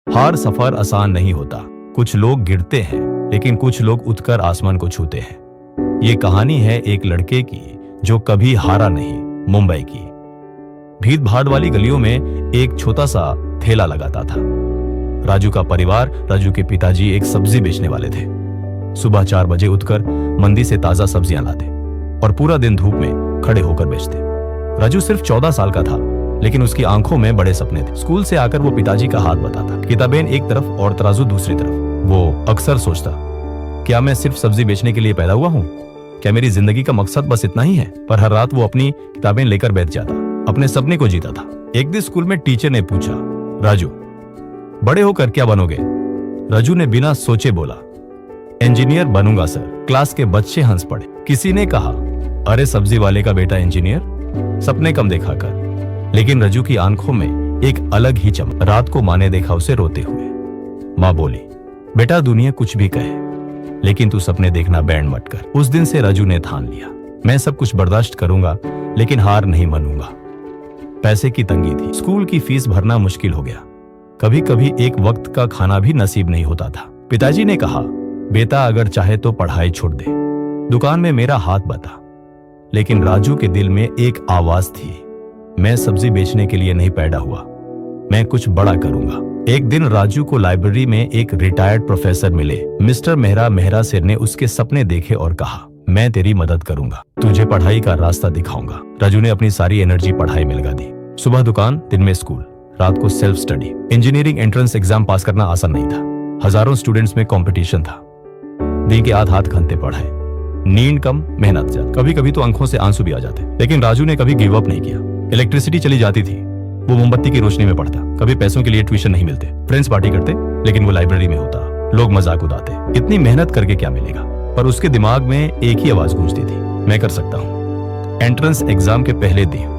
हर सफर आसान नहीं होता। कुछ लोग गिरते हैं, लेकिन कुछ लोग उठकर आसमान को छूते हैं। ये कहानी है एक लड़के की जो कभी हारा नहीं। मुंबई की भीड़ भाड़ वाली गलियों में एक छोटा सा ठेला लगाता था राजू का परिवार। राजू के पिताजी एक सब्जी बेचने वाले थे। सुबह 4 बजे उठकर मंडी से ताजा सब्जियां लाते और पूरा दिन धूप में खड़े होकर बेचते। राजू सिर्फ 14 साल का था, लेकिन उसकी आंखों में बड़े सपने थे। स्कूल से आकर वो पिताजी का हाथ बताता, किताबें एक तरफ और तराजू दूसरी तरफ। वो अक्सर सोचता, क्या मैं सिर्फ सब्जी बेचने के लिए पैदा हुआ हूँ? क्या मेरी जिंदगी का मकसद बस इतना ही है? पर हर रात वो अपनी किताबें लेकर बैठ जाता, अपने सपने को जीता था। एक दिन स्कूल में टीचर ने पूछा, राजू बड़े होकर क्या बनोगे? राजू ने बिना सोचे बोला, इंजीनियर बनूंगा सर। क्लास के बच्चे हंस पड़े। किसी ने कहा, अरे सब्जी वाले का बेटा इंजीनियर, सपने कम देखा कर। लेकिन राजू की आंखों में एक अलग ही चमक। रात को माँ ने देखा उसे रोते हुए। माँ बोली, बेटा दुनिया कुछ भी कहे, लेकिन तू सपने देखना बैंड मत कर। उस दिन से राजू ने ठान लिया, मैं सब कुछ बर्दाश्त करूंगा, लेकिन हार नहीं मानूंगा। पैसे की तंगी थी, स्कूल की फीस भरना मुश्किल हो गया। कभी कभी एक वक्त का खाना भी नसीब नहीं होता था। पिताजी ने कहा, बेटा अगर चाहे तो पढ़ाई छोड़ दे, दुकान में मेरा हाथ बता। लेकिन राजू के दिल में एक आवाज थी, मैं सब्जी बेचने के लिए नहीं पैदा हुआ, मैं कुछ बड़ा करूंगा। एक दिन राजू को लाइब्रेरी में एक रिटायर्ड प्रोफेसर मिले। मिस्टर मेहरा सिर ने उसके सपने देखे और कहा, मैं तेरी मदद करूंगा, तुझे पढ़ाई का रास्ता दिखाऊंगा। राजू ने अपनी सारी एनर्जी पढ़ाई में लगा दी। सुबह दुकान, दिन में स्कूल, रात को self study. Engineering entrance exam पास करना आसान नहीं था। हजारों स्टूडेंट्स में कंपटीशन था। दिन के हाथ घंटे पढ़ाए, नींद कम, मेहनत ज्यादा। कभी कभी तो आंखों से आंसू भी आ जाते, लेकिन राजू ने कभी गिव अप नहीं किया। इलेक्ट्रिसिटी चली जाती थी, वो मोमबत्ती की रोशनी में पढ़ता। कभी पैसों के लिए ट्यूशन नहीं मिलते, फ्रेंड्स पार्टी करते, लेकिन वो लाइब्रेरी में होता। लोग मजाक उड़ाते, इतनी मेहनत करके क्या मिलेगा? पर उसके दिमाग में एक ही आवाज गूंजती थी, मैं कर सकता हूँ। एंट्रेंस एग्जाम के पहले दिन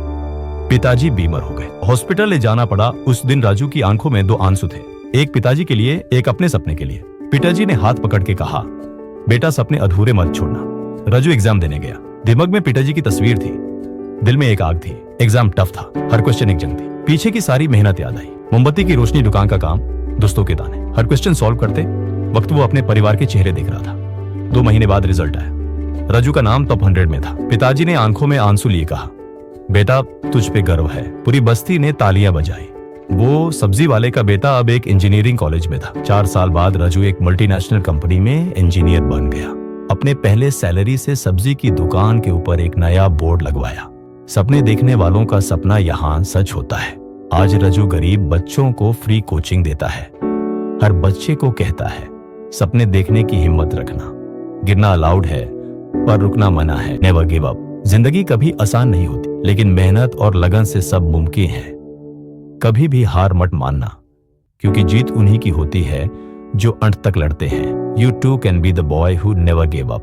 पिताजी बीमार हो गए, हॉस्पिटल ले जाना पड़ा। उस दिन राजू की आंखों में 2 आंसू थे, एक पिताजी के लिए, एक अपने सपने के लिए। पिताजी ने हाथ पकड़ के कहा, बेटा सपने अधूरे मत छोड़ना। राजू एग्जाम देने गया। दिमाग में पिताजी की तस्वीर थी, दिल में एक आग थी। एग्जाम टफ था, हर क्वेश्चन एक जंग थी। पीछे की सारी मेहनत याद आई, मोमबत्ती की रोशनी, दुकान का काम, दोस्तों के ताने। हर क्वेश्चन सॉल्व करते वक्त वो अपने परिवार के चेहरे देख रहा था। 2 महीने बाद रिजल्ट आया, राजू का नाम टॉप 100 में था। पिताजी ने आंखों में आंसू लिए कहा, बेटा तुझ पे गर्व है। पूरी बस्ती ने तालियां बजाई। वो सब्जी वाले का बेटा अब एक इंजीनियरिंग कॉलेज में था। 4 साल बाद राजू एक मल्टीनेशनल कंपनी में इंजीनियर बन गया। अपने पहले सैलरी से सब्जी की दुकान के ऊपर एक नया बोर्ड लगवाया, सपने देखने वालों का सपना यहाँ सच होता है। आज राजू गरीब बच्चों को फ्री कोचिंग देता है। हर बच्चे को कहता है, सपने देखने की हिम्मत रखना, गिरना अलाउड है पर रुकना मना है। Never give up. जिंदगी कभी आसान नहीं होती, लेकिन मेहनत और लगन से सब मुमकिन है। कभी भी हार मत मानना, क्योंकि जीत उन्हीं की होती है जो अंत तक लड़ते हैं। You too can be the boy who never gave up.